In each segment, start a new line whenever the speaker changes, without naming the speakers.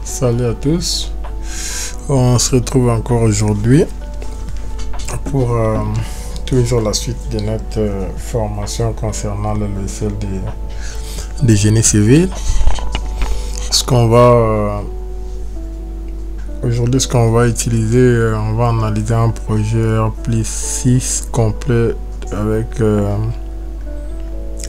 Salut à tous, on se retrouve encore aujourd'hui pour toujours la suite de notre formation concernant le logiciel de génie civil. Aujourd'hui, ce qu'on va utiliser, on va analyser un projet Rpli 6 complet avec le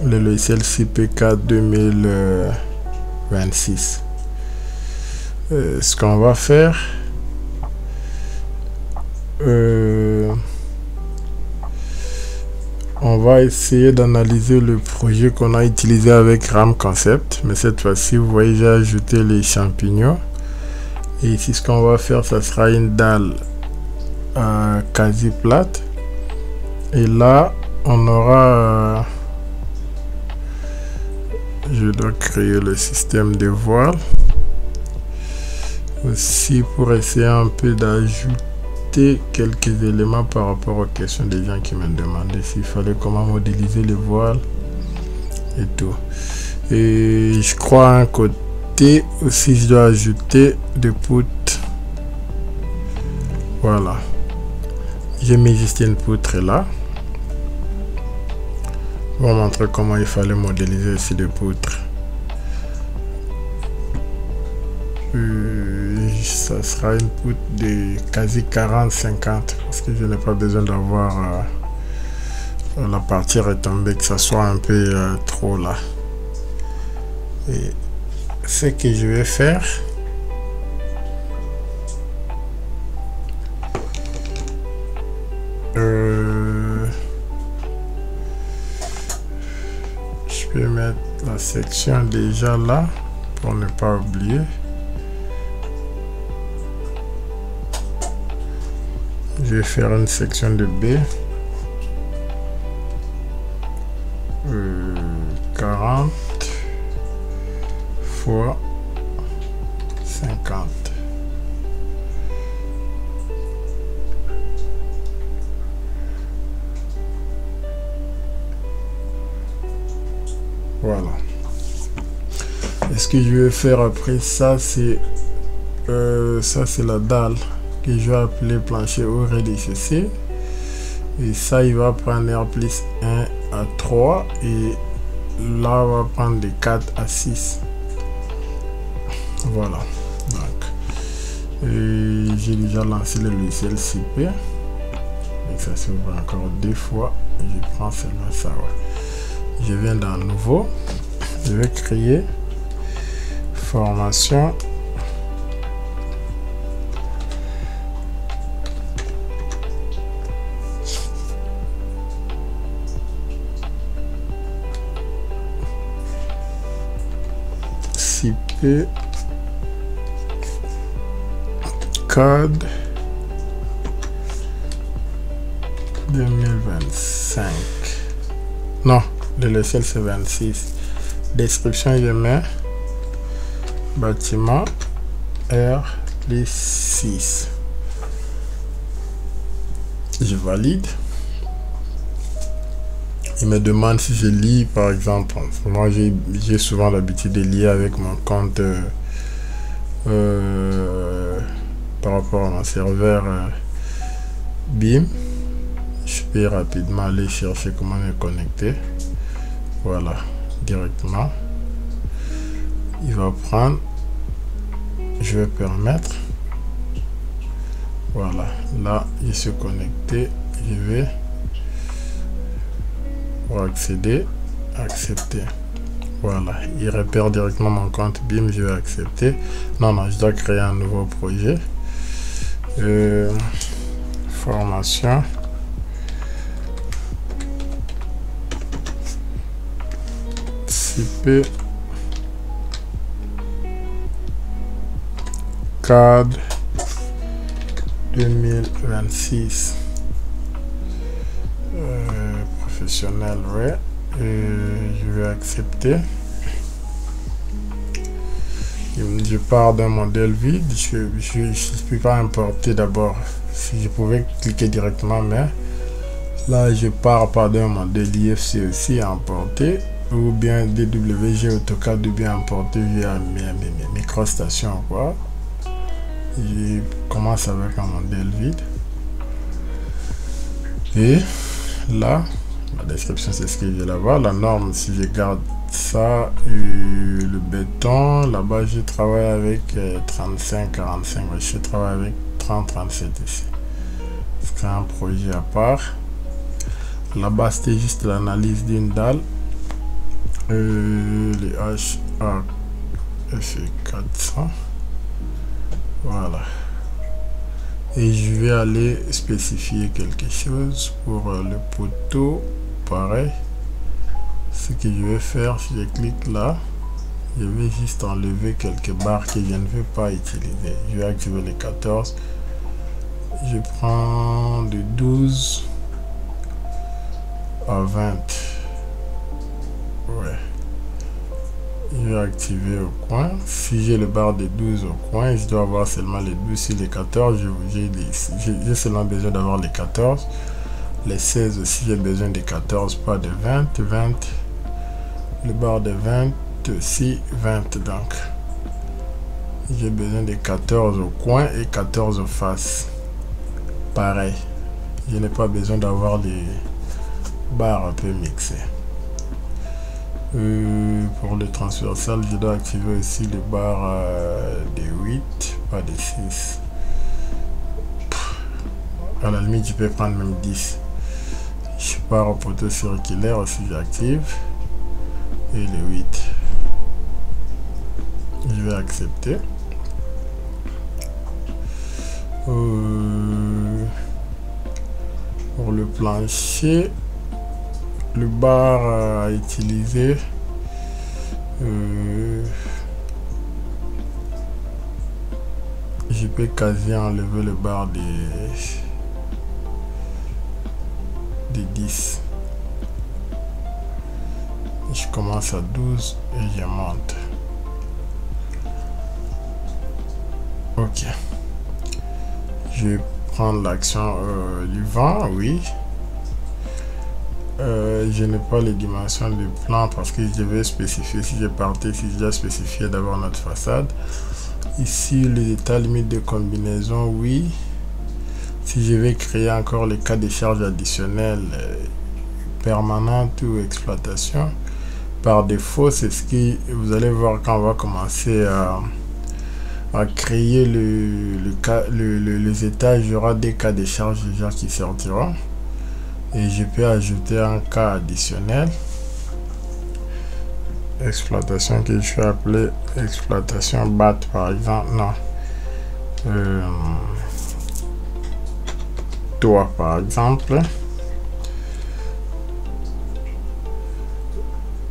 logiciel CPK 2026. Ce qu'on va faire, on va essayer d'analyser le projet qu'on a utilisé avec RAM Concept, mais cette fois-ci, vous voyez, j'ai ajouté les champignons. Et ici, ce qu'on va faire, ça sera une dalle quasi plate. Et là, on aura... je dois créer le système de voile. Aussi, pour essayer un peu d'ajouter quelques éléments par rapport aux questions des gens qui me demandaient s'il fallait comment modéliser les voiles et tout. Et je crois à un côté aussi, je dois ajouter des poutres. Voilà, j'ai mis juste une poutre là. Je vais vous montrer comment il fallait modéliser ici des poutres. Ça sera une poutre de quasi 40-50 parce que je n'ai pas besoin d'avoir la partie retombée, que ça soit un peu trop là. Et ce que je vais faire, je peux mettre la section déjà là pour ne pas oublier. Je vais faire une section de B 40 fois 50. Voilà. Et ce que je vais faire après ça, c'est la dalle que je vais appeler plancher au rez-de-chaussée, et ça il va prendre Rpli 1 à 3 et là on va prendre de 4 à 6. Voilà, donc j'ai déjà lancé le logiciel CP et ça s'ouvre encore deux fois. Je prends seulement ça, ouais. Je viens dans nouveau, je vais créer formation CP code 2025. Non, le logiciel c'est 26. Description, je mets bâtiment Rpli 6. Je valide. Il me demande si je lis, par exemple. Moi, j'ai souvent l'habitude de lire avec mon compte par rapport à mon serveur BIM. Je peux rapidement aller chercher comment me connecter. Voilà, directement. Il va prendre. Je vais permettre. Voilà, là, je suis connecté. Je vais pour accéder, accepter. Voilà, il repère directement mon compte BIM. Je vais accepter. Non, je dois créer un nouveau projet. Formation CP code 2026. Professionnel, ouais. Je vais accepter. Je pars d'un modèle vide. Je ne peux pas importer d'abord. Si je pouvais cliquer directement, mais là je pars par d'un modèle IFC aussi à importer, ou bien DWG AutoCAD, ou bien importer via mes microstations, quoi. Je commence avec un modèle vide. Et là, la description c'est ce que j'ai là-bas. La norme, si je garde ça, le béton, là-bas je travaille avec 35-45. Je travaille avec 30-37 ici. C'est un projet à part. Là-bas c'était juste l'analyse d'une dalle. Les HAF400. Voilà. Et je vais aller spécifier quelque chose pour le poteau. Pareil. Ce que je vais faire, si je clique là, je vais juste enlever quelques barres que je ne veux pas utiliser. Je vais activer les 14. Je prends de 12 à 20. Ouais. Je vais activer au coin. Si j'ai le barre de 12 au coin, je dois avoir seulement les 12 sur les 14. J'ai seulement besoin d'avoir les 14. Les 16 aussi, j'ai besoin de 14, pas de 20. 20. Le barre de 20 aussi, 20. Donc, j'ai besoin de 14 au coin et 14 aux faces. Pareil. Je n'ai pas besoin d'avoir les barres un peu mixées. Pour le transversal, je dois activer aussi les barres de 8, pas de 6. À la limite, je peux prendre même 10. Je pars au poteau circulaire aussi, j'active. Et le 8. Je vais accepter. Pour le plancher, le bar à utiliser, je peux quasi enlever le bar des 10. Je commence à 12 et je monte. Ok. Je vais prendre l'action du vent, oui. Je n'ai pas les dimensions du plan parce que je vais spécifier, si je partais, si j'ai spécifié d'abord notre façade. Ici, les états limites de combinaison, oui. Si je vais créer encore les cas de charges additionnelles permanentes ou exploitation, par défaut, c'est ce que vous allez voir quand on va commencer à créer les étages. Il y aura des cas de charges déjà qui sortiront. Et je peux ajouter un cas additionnel. Exploitation que je vais appeler exploitation BAT par exemple. Non. Toi par exemple.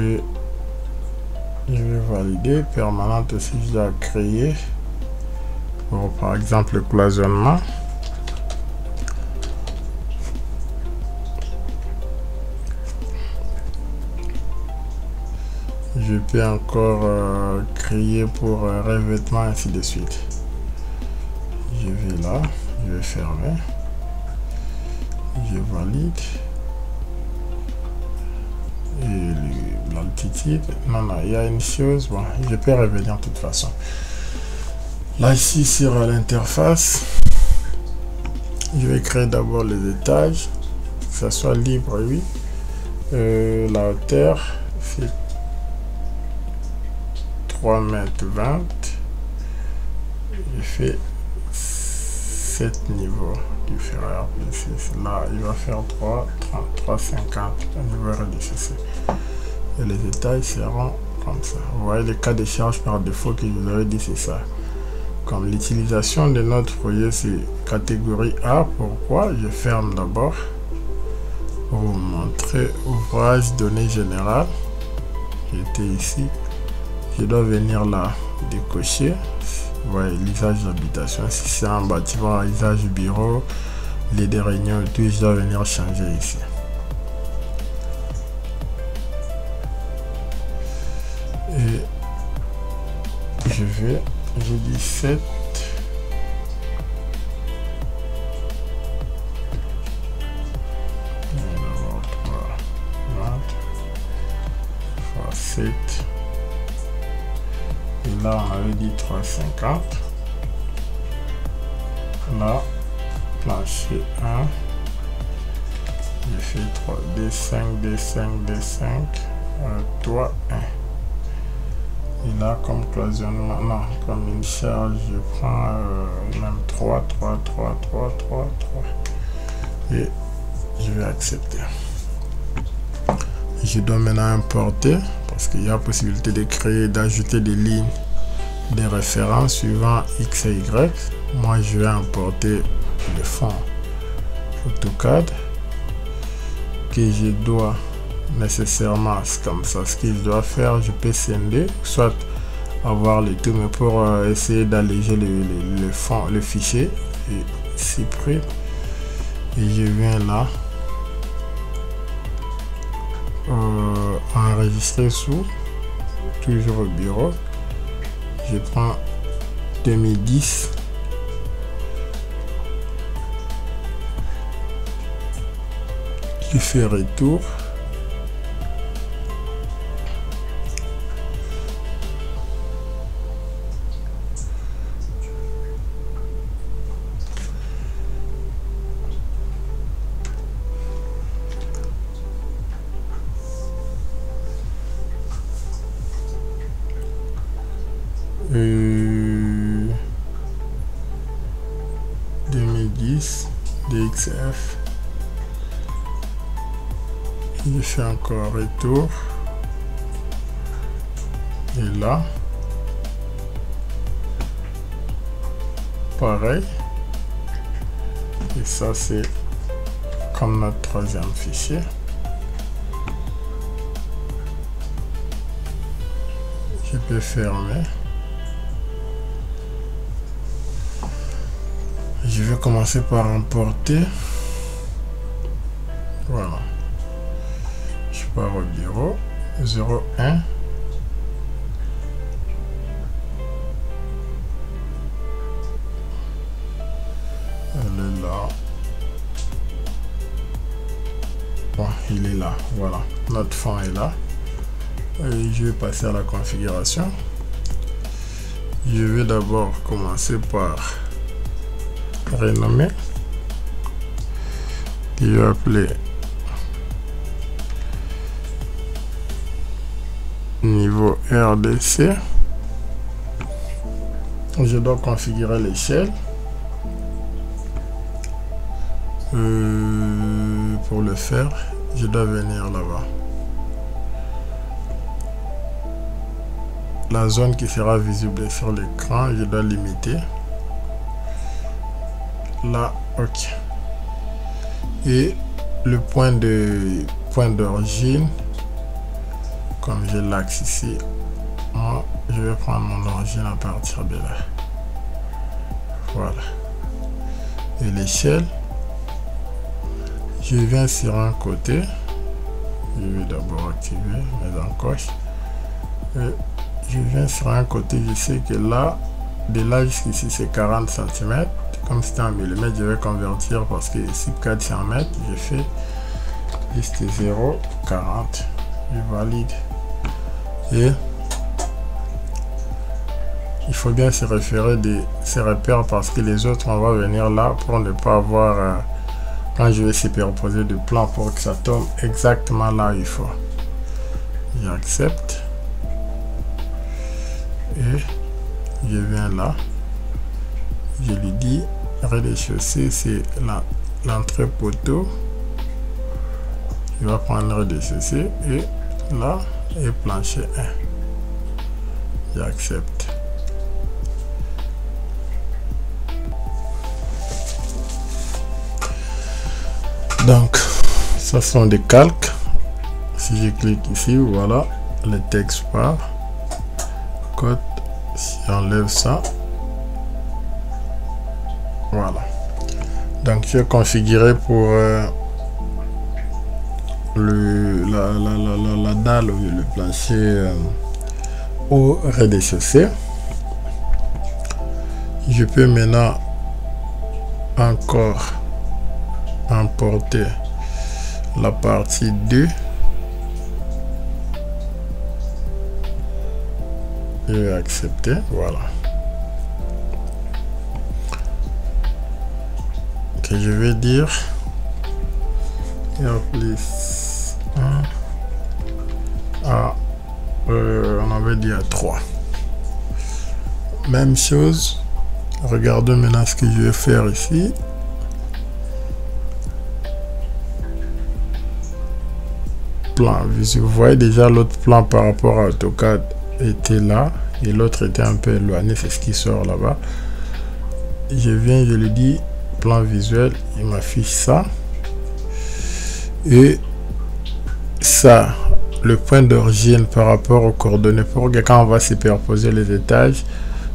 Et je vais valider. Permanente aussi, je dois créer. Pour par exemple le cloisonnement. Je peux encore créer pour revêtement, ainsi de suite. Je vais là, je vais fermer. Je valide. Et l'altitude, non, il y a une chose, bon, je peux revenir de toute façon. Là, ici, sur l'interface, je vais créer d'abord les étages, que ça soit libre, oui. La hauteur, c'est 3,20 m. Je fais 7 niveaux différents. Là, il va faire 3,50 au niveau rez-de-chaussée. Et les étages seront comme ça. Vous voyez le cas de charge par défaut que je vous avais dit, c'est ça. Comme l'utilisation de notre projet, c'est catégorie A. Pourquoi? Je ferme d'abord pour vous montrer ouvrage données générales. J'étais ici. Je dois venir là, décocher. Vous voyez l'usage d'habitation. Si c'est un bâtiment, usage bureau, les des réunions et tout, je dois venir changer ici. Et je dis 7. Alors, 3, 20 fois 7. Et là, on avait dit 3,50. là, plancher 1, je fais 3, D5, D5, D5, 3, 1. Et là, comme cloisonnement, non, comme une charge, je prends même 3, 3, 3, 3, 3, 3. Et je vais accepter. Je dois maintenant importer, parce qu'il y a possibilité de créer, d'ajouter des lignes de référence suivant X et Y. Moi, je vais importer le fond AutoCAD que je dois nécessairement, comme ça, ce que je dois faire, je peux scinder, soit avoir le tout, mais pour essayer d'alléger le fond, le fichier, et supprime, et je viens là, enregistrer sous, toujours au bureau, je prends 2010, je fais retour. Euh, 2010 DXF, je fais encore retour, et là pareil, et ça c'est comme notre troisième fichier. Je peux fermer. Je vais commencer par importer. Voilà. Je pars au bureau. 01. Elle est là. Bon, il est là. Voilà. Notre fond est là. Et je vais passer à la configuration. Je vais d'abord commencer par renommer, je vais appeler niveau RDC. Je dois configurer l'échelle. Pour le faire, je dois venir là-bas. La zone qui sera visible sur l'écran, je dois limiter. Là, ok. Et le point d'origine, comme j'ai l'axe ici, moi je vais prendre mon origine à partir de là. Voilà. Et l'échelle, je viens sur un côté. Je vais d'abord activer mes encoches. Et je viens sur un côté, je sais que là, de là jusqu'ici c'est 40 cm. Comme c'était en millimètres, je vais convertir parce que ici 400 mètres, je fais juste 0,40. Je valide. Et il faut bien se référer de ces repères parce que les autres, on va venir là pour ne pas avoir, quand je vais superposer de plans pour que ça tombe exactement là où il faut. J'accepte. Et je viens là. Je lui dis rez-de-chaussée, c'est l'entrée poteau. Je vais prendre rez-de-chaussée et là, et plancher 1. J'accepte. Donc, ça sont des calques. Si je clique ici, voilà, le texte part. Code, si j'enlève ça. Voilà. Donc, je vais configurer pour la dalle ou le plancher au rez-de-chaussée. Je peux maintenant encore importer la partie 2. Je vais accepter. Voilà. je vais dire R plus 1 à on avait dit à 3. Même chose, regardez maintenant ce que je vais faire ici. Plan visuel, vous voyez déjà l'autre plan par rapport à AutoCAD était là et l'autre était un peu éloigné, c'est ce qui sort là-bas. Je viens, je lui dis plan visuel, il m'affiche ça et ça, le point d'origine par rapport aux coordonnées, pour que quand on va superposer les étages,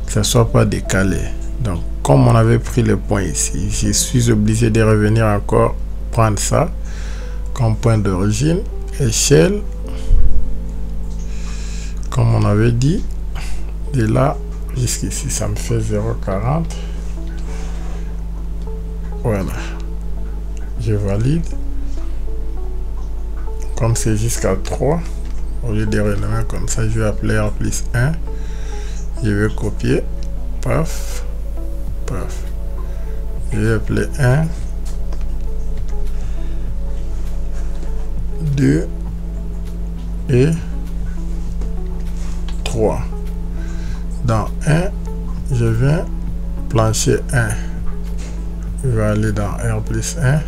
que ça soit pas décalé. Donc comme on avait pris le point ici, je suis obligé de revenir encore prendre ça comme point d'origine, échelle, comme on avait dit, de là jusqu'ici ça me fait 0,40. Voilà, je valide. Comme c'est jusqu'à 3, au lieu de renommer comme ça, je vais appeler R plus 1. Je vais copier, paf, paf. Je vais appeler 1, 2 et 3. Dans 1, je viens plancher 1. Je vais aller dans R plus 1.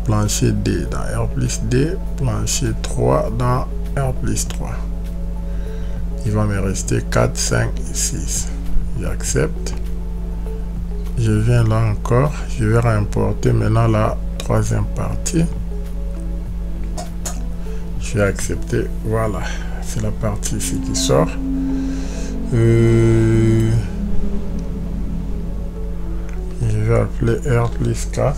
Plancher D dans R plus D, plancher 3 dans R plus 3. Il va me rester 4, 5 et 6. J'accepte. Je viens là encore. Je vais réimporter maintenant la troisième partie. Je vais accepter. Voilà. C'est la partie ici qui sort. Je vais appeler R plus 4.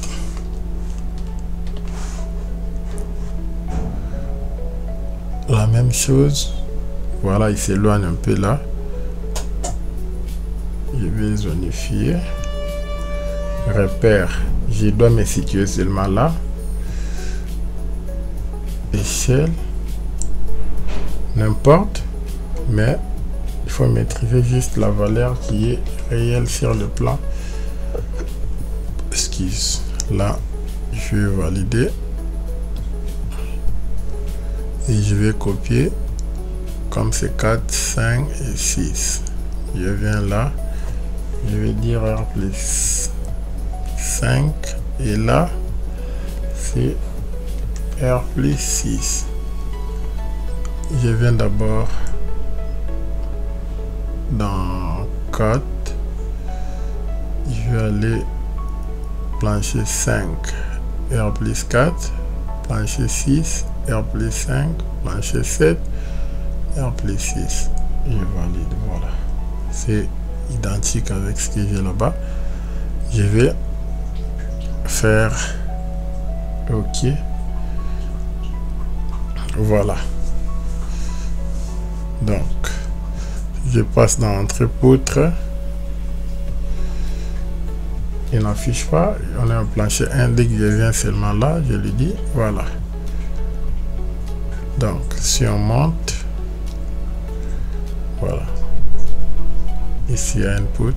La même chose, voilà, il s'éloigne un peu là. Je vais zonifier. Repère, je dois me situer seulement là. Échelle, n'importe, mais il faut maîtriser juste la valeur qui est réelle sur le plan. Esquisse, là, je vais valider. Et je vais copier comme c'est 4, 5 et 6. Je viens là, je vais dire R plus 5 et là c'est R plus 6. Je viens d'abord dans 4, je vais aller plancher 5, R plus 4, plancher 6, R plus 5, plancher 7, R plus 6. Je valide, voilà. C'est identique avec ce que j'ai là-bas. Je vais faire OK. Voilà. Donc, je passe dans Entrée-poutre. Il n'affiche pas. On a un plancher 1. Dès que je viens seulement là, je lui dis voilà. Donc, si on monte, voilà. Ici, il y a input.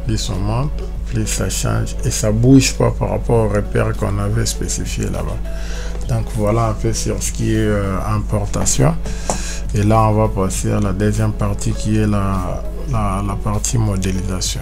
Plus on monte, plus ça change. Et ça bouge pas par rapport au repère qu'on avait spécifié là-bas. Donc, voilà un peu sur ce qui est importation. Et là, on va passer à la deuxième partie qui est la partie modélisation.